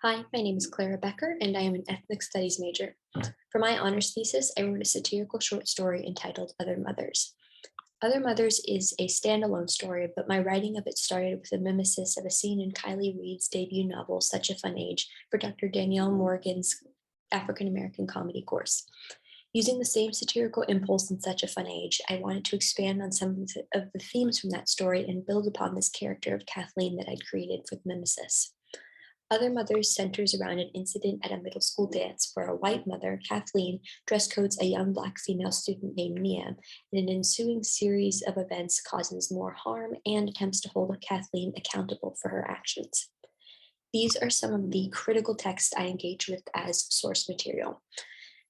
Hi, my name is Clara Becker, and I am an ethnic studies major. For my honors thesis, I wrote a satirical short story entitled Other Mothers. Other Mothers is a standalone story, but my writing of it started with a mimesis of a scene in Kylie Reid's debut novel, Such a Fun Age, for Dr. Danielle Morgan's African American comedy course. Using the same satirical impulse in Such a Fun Age, I wanted to expand on some of the themes from that story and build upon this character of Kathleen that I'd created for the mimesis. Other Mothers centers around an incident at a middle school dance where a white mother, Kathleen, dress codes a young Black female student named Mia, and an ensuing series of events causes more harm and attempts to hold Kathleen accountable for her actions. These are some of the critical texts I engage with as source material.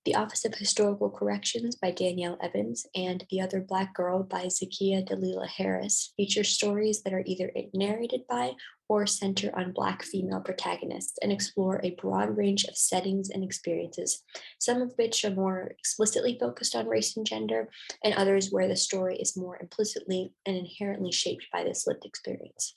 The Office of Historical Corrections by Danielle Evans and The Other Black Girl by Zakiya Dalila Harris feature stories that are either narrated by or center on Black female protagonists and explore a broad range of settings and experiences, some of which are more explicitly focused on race and gender, and others where the story is more implicitly and inherently shaped by this lived experience.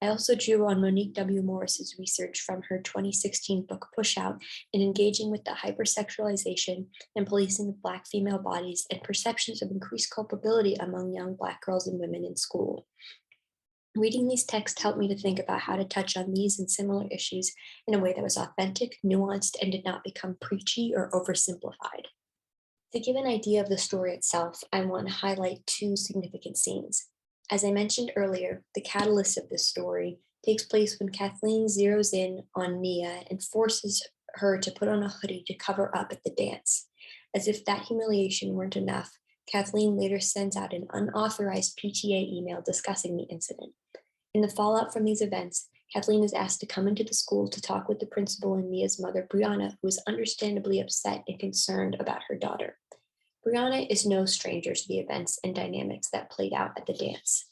I also drew on Monique W. Morris's research from her 2016 book Pushout in engaging with the hypersexualization and policing of Black female bodies and perceptions of increased culpability among young Black girls and women in school. Reading these texts helped me to think about how to touch on these and similar issues in a way that was authentic, nuanced, and did not become preachy or oversimplified. To give an idea of the story itself, I want to highlight two significant scenes. As I mentioned earlier, the catalyst of this story takes place when Kathleen zeroes in on Mia and forces her to put on a hoodie to cover up at the dance. As if that humiliation weren't enough, Kathleen later sends out an unauthorized PTA email discussing the incident. In the fallout from these events, Kathleen is asked to come into the school to talk with the principal and Mia's mother, Brianna, who is understandably upset and concerned about her daughter. Brianna is no stranger to the events and dynamics that played out at the dance.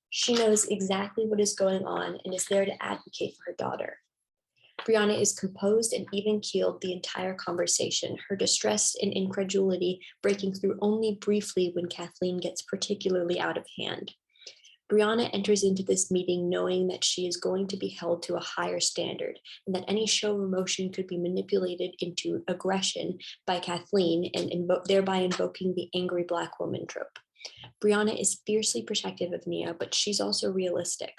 She knows exactly what is going on and is there to advocate for her daughter. Brianna is composed and even-keeled the entire conversation, her distress and incredulity breaking through only briefly when Kathleen gets particularly out of hand. Brianna enters into this meeting knowing that she is going to be held to a higher standard and that any show of emotion could be manipulated into aggression by Kathleen and thereby invoking the angry Black woman trope. Brianna is fiercely protective of Mia, but she's also realistic.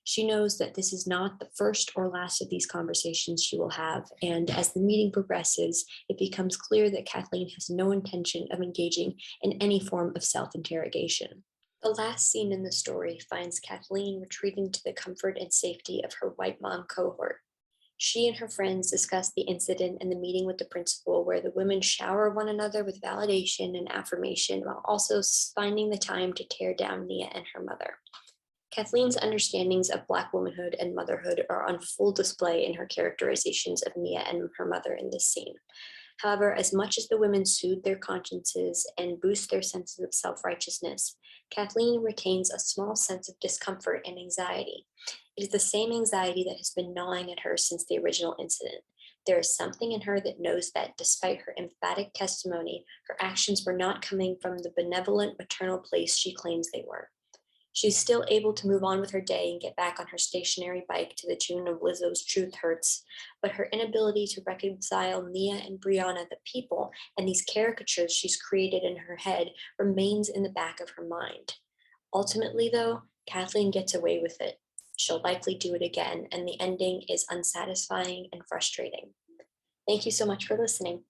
She knows that this is not the first or last of these conversations she will have, and as the meeting progresses, it becomes clear that Kathleen has no intention of engaging in any form of self-interrogation. The last scene in the story finds Kathleen retreating to the comfort and safety of her white mom cohort. She and her friends discuss the incident and the meeting with the principal, where the women shower one another with validation and affirmation while also finding the time to tear down Nia and her mother. Kathleen's understandings of Black womanhood and motherhood are on full display in her characterizations of Nia and her mother in this scene. However, as much as the women soothe their consciences and boost their senses of self-righteousness, Kathleen retains a small sense of discomfort and anxiety. It is the same anxiety that has been gnawing at her since the original incident. There is something in her that knows that despite her emphatic testimony, her actions were not coming from the benevolent maternal place she claims they were. She's still able to move on with her day and get back on her stationary bike to the tune of Lizzo's Truth Hurts, but her inability to reconcile Nia and Brianna, the people, and these caricatures she's created in her head remains in the back of her mind. Ultimately, though, Kathleen gets away with it. She'll likely do it again, and the ending is unsatisfying and frustrating. Thank you so much for listening.